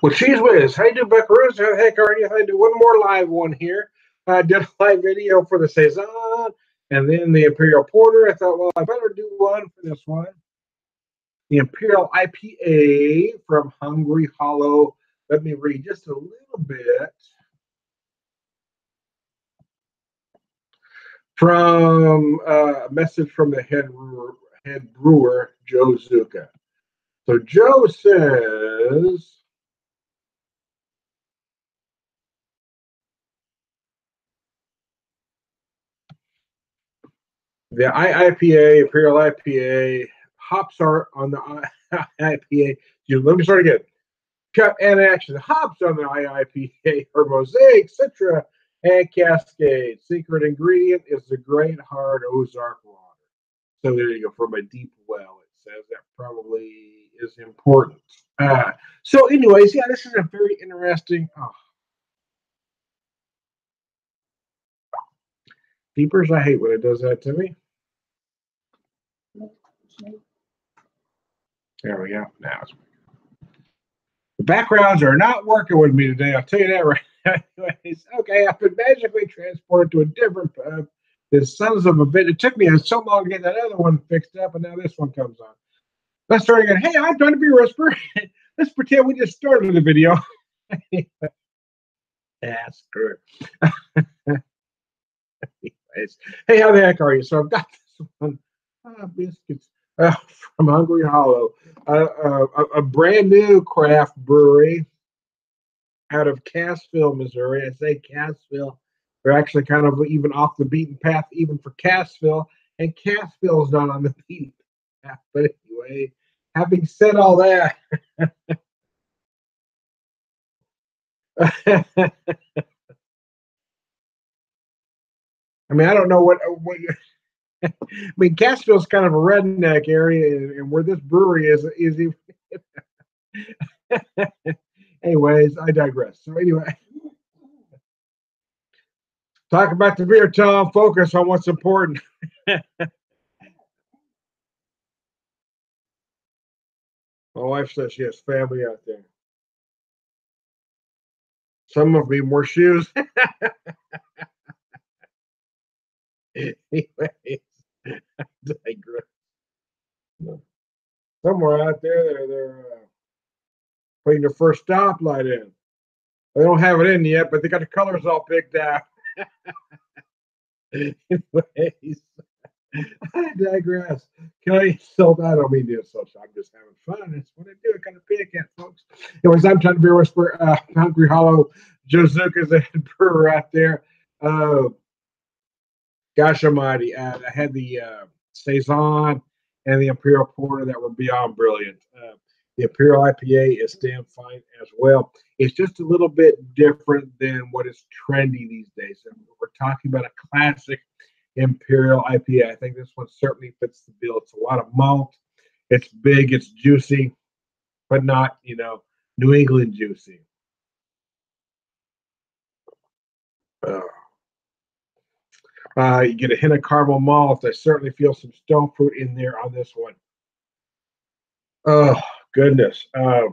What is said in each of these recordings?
Well, cheese whiz. How you doing, Buckaroos? How the heck are you? I do one more live one here. I did a live video for the Saison and then the Imperial Porter. I thought, well, I better do one for this one. The Imperial IPA from Hungry Hollow. Let me read just a little bit from a message from the head brewer, Joe Zuka. So Joe says, the IPA, Imperial IPA, hops are on the IPA. Let me start again. Cut and action. The hops on the IPA are Mosaic, Citra, and Cascade. Secret ingredient is the great hard Ozark water. So there you go, from a deep well. It says that probably is important. So anyways, yeah, this is a very interesting. Beepers, I hate when it does that to me. There we go. Now it's the backgrounds are not working with me today. I'll tell you that right now. Anyways, okay, I've been magically transported to a different pub. The sons of a bitch. It took me so long to get that other one fixed up, and now this one comes on. Let's start again. Hey, I'm trying to be whisper. Let's pretend we just started the video. That's good. Anyways, hey, how the heck are you? So I've got this one. Biscuits from Hungry Hollow. A brand new craft brewery out of Cassville, Missouri. I say Cassville. They're actually kind of even off the beaten path, even for Cassville. And Cassville is not on the beaten path. But anyway, having said all that, I mean, I don't know what I mean, Cassville's kind of a redneck area, and where this brewery is even. Anyways, I digress. So anyway, talk about the beer, Tom. Focus on what's important. My wife says she has family out there. Some of me more shoes. Anyways, I digress. Somewhere out there, they're putting their first stoplight in. They don't have it in yet, but they got the colors all picked out. Anyways, I digress. Can I insult? I don't mean to insult. I'm just having fun. That's what I do. I kind of pick at folks. Anyways, I'm trying to be whisper. Hungry Hollow. Joe Zuka's the head brewer out there. Gosh almighty. I had the Saison and the Imperial Porter that were beyond brilliant. The Imperial IPA is damn fine as well. It's just a little bit different than what is trendy these days. And we're talking about a classic Imperial IPA. I think this one certainly fits the bill. It's a lot of malt. It's big. It's juicy, but not, New England juicy. You get a hint of caramel malt. I certainly feel some stone fruit in there on this one. Oh, goodness. Yeah,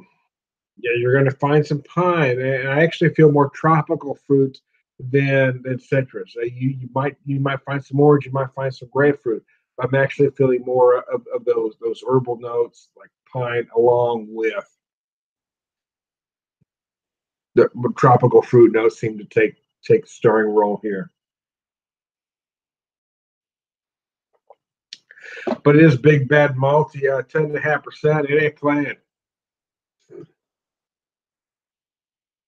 you're going to find some pine, and I actually feel more tropical fruit than citrus. You might find some orange, you might find some grapefruit. I'm actually feeling more of those herbal notes like pine, along with the tropical fruit notes seem to take the starring role here. But it is big bad malty, 10.5%. It ain't playing.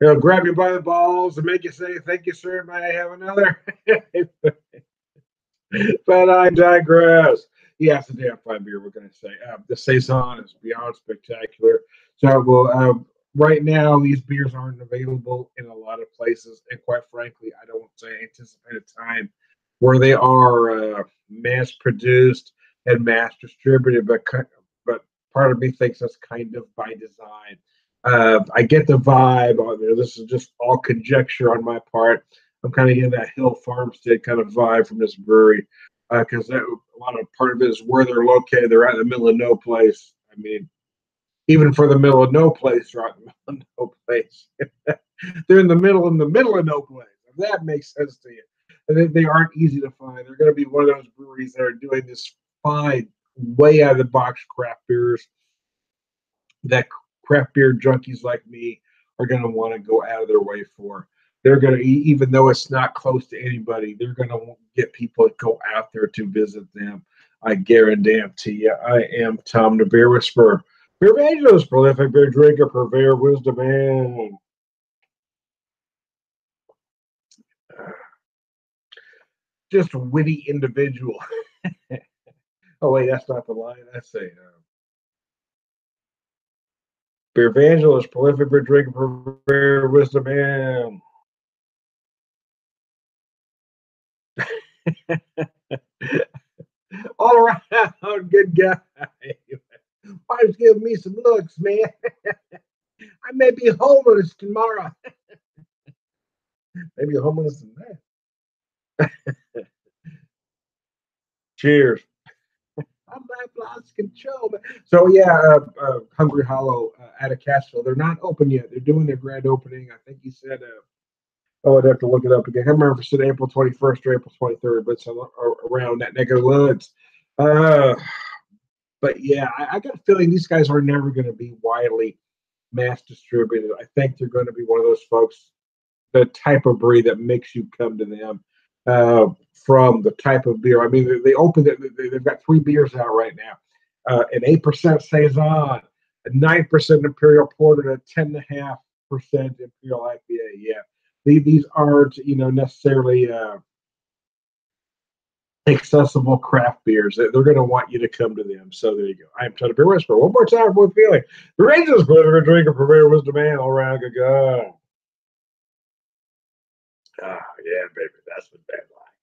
It'll grab you by the balls and make you say, "Thank you, sir. May I have another?" But I digress. Yeah, it's a damn fine beer, we're going to say. The Saison is beyond spectacular. So, right now, these beers aren't available in a lot of places. And quite frankly, I don't anticipate a time where they are mass produced and mass distributed. But part of me thinks that's kind of by design. I get the vibe on there. This is just all conjecture on my part. I'm kind of getting that Hill Farmstead kind of vibe from this brewery because a lot of part of it is where they're located. They're out in the middle of no place. I mean, even for the middle of no place, right? No place. They're in the middle of no place. If that makes sense to you. And they aren't easy to find. They're going to be one of those breweries that are doing this fine, way out of the box craft beers that craft beer junkies like me are going to want to go out of their way for. They're going to, even though it's not close to anybody, they're going to get people to go out there to visit them. I guarantee you. I am Tom the Beer Whisperer, BeerVangelist, prolific beer drinker, purveyor of wisdom, and just a witty individual. Oh wait, that's not the line. That's a BeerVangelist, prolific beer drinker, purveyor of wisdom, and all around good guy. Wife's giving me some looks, man. I may be homeless tomorrow. Maybe homeless tonight. Cheers. I'm not lost control. So yeah, Hungry Hollow out of Castro. They're not open yet. They're doing their grand opening. I think he said. Oh, I'd have to look it up again. I can't remember if it said April 21st or April 23rd, but it's around that neck of the woods. But yeah, I got a feeling these guys are never going to be widely mass distributed. I think they're going to be one of those folks, the type of brewery that makes you come to them from the type of beer. I mean, they opened it. They've got 3 beers out right now: an 8% saison, a 9% Imperial Porter, and a 10.5% Imperial IPA. Yeah, these aren't necessarily accessible craft beers. They're going to want you to come to them. So there you go. I'm Tony Beer Whisperer. One more time, both feeling. The Rangers deliver a drink of Purveyor of Wisdom, man, all around good guy. Ah, yeah, baby, that's what bad like.